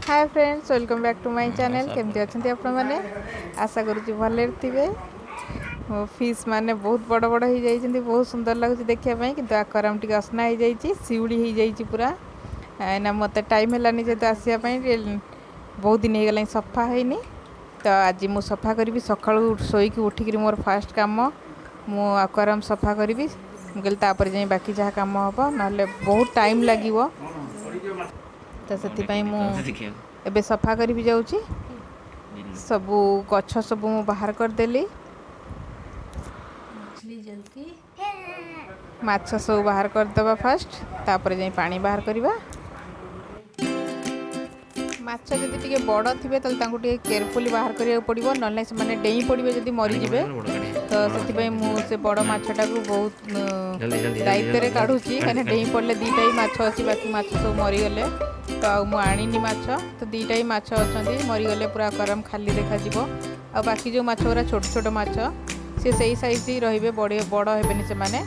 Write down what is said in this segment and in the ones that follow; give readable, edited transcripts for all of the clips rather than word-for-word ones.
Hi friends, welcome back to my channel. केमती अच्छे आपण मैंने आशा करुँच भले थे। फिश माने बहुत बड़ बड़ हो जाती, बहुत सुंदर लगुच देखापी, कि आक्वारियम टी असना हो जाती, शिउड़ी हो जाती पूरा। ना मत टाइम है जेहतु आसापी, बहुत दिन हो गला सफा है। तो आज मु सफा करी सका शोक उठिक मोर फास्ट कम मु आक्वारियम सफा करी। मुझे जाए बाकी जहाँ कम हम ना बहुत टाइम लगे, तो से मुझे सफा करी जाऊँगी। सबू गछ सबू मु बाहर करदेली, माछ सब बाहर करदे फास्ट, तापर जाए पानी बाहर करवा। माछ जदि टे बड़ थे तो केयरफुली बाहर करा पड़ो, ना से डेई पड़े जब मरीजे। तो से मुझे बड़ माछटा को बहुत दायित्व काढ़ुची, कहीं डेई पड़े दीटा ही माछ अच्छी, बाकी माछ सब मरीगले। तो आनी माछ तो दीटा ही माछ अच्छा मरीगले, पूरा आक्वारियम खाली देखा। आ बाकी जो माछ गुरा छोट छोट माछ सी सही साइज ही रे, बड़े बड़ हेबेनि से माने।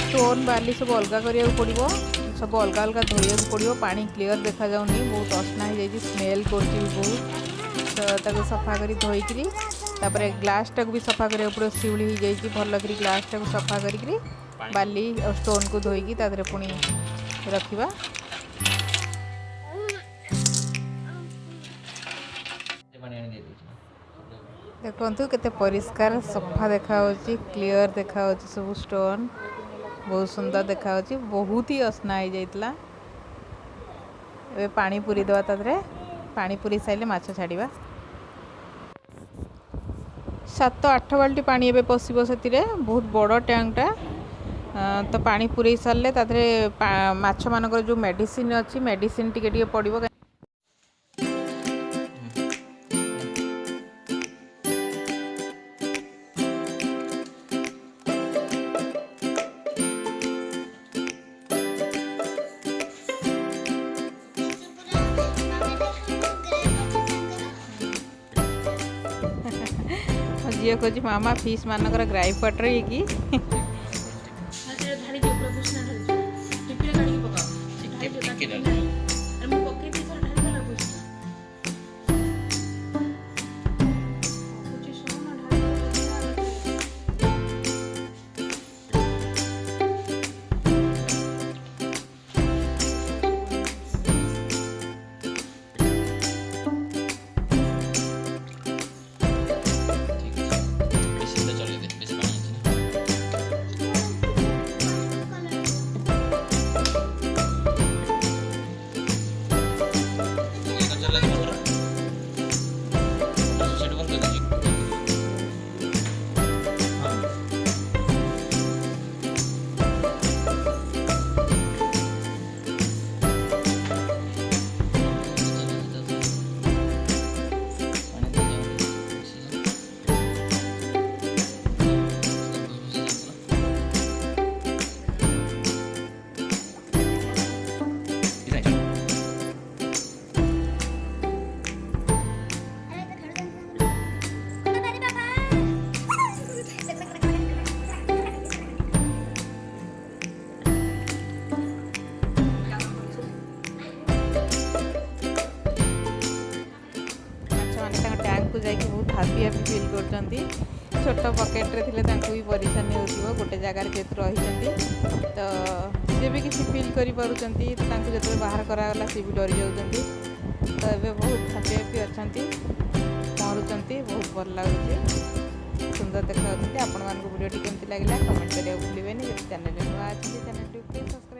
स्टोन बाली सब अलग करा पड़ो, सब अलग अलग धोया पड़ो। पानी क्लीयर देखा जाऊनी, बहुत असना हो जाए, स्मेल कर बहुत। तो सफा कर धोईकरी तापर ग्लास टाक भी सफा करा पड़ो, शिउली हो जाए भल कर ग्लास टाक सफा करी बाली और स्टोन को धोईकी तादरे पुणी रखिबा। देखु केते परिष्कार सफा देखा, क्लीयर देखा, सब स्टोन बहुत सुंदर देखा, बहुत ही असना हो जाता। पानी पूरी दवा, तादरे पानी पूरी सारे माछ छाड़ा। 7-8 बाल्टी पानी एबे पशिबो, से बहुत बड़ टैंकटा। तो पानी पूरी सारे तादरे माछ मानकर जो मेडिसिन अच्छी, मेडिसिन टिके पड़ो। झील खोज मामा फिश मानकर ग्राइप वाटर कि ସେମାନେ ତାଙ୍କ ଟ୍ୟାଙ୍କକୁ ଯାଇକି ବହୁତ ହାପି ହାପି ଫିଲ୍ କରୁଛନ୍ତି। ଛୋଟ ପକେଟ୍ରେ ଥିଲେ ତାଙ୍କୁ ବି ପରିଶାନୀ ହେଉଥିବ, ଗୋଟେ ଜାଗାରେ ଯେହେତୁ ରହିଛନ୍ତି ତ ସିଏ ବି କିଛି ଫିଲ୍ କରିପାରୁଛନ୍ତି। ତ ତାଙ୍କୁ ଯେତେବେଳେ ବାହାର କରାଗଲା ସିଏ ବି ଡରି ଯାଉଛନ୍ତି। ତ ଏବେ ବହୁତ ହାପି ହାପି ଅଛନ୍ତି, ପହଁରୁଛନ୍ତି, ବହୁତ ଭଲ ଲାଗୁଛି, ସୁନ୍ଦର ଦେଖାଯାଉଛନ୍ତି। ଆପଣମାନଙ୍କୁ ଭିଡ଼ିଓଟି କେମିତି ଲାଗିଲା କମେଣ୍ଟ କରିବାକୁ ଭୁଲିବେନି। ଯଦି ଚ୍ୟାନେଲରେ ନୂଆ ଅଛନ୍ତି ଚ୍ୟାନେଲଟି ପ୍ଲିଜ୍ ସବସ୍କ୍ରାଇବ୍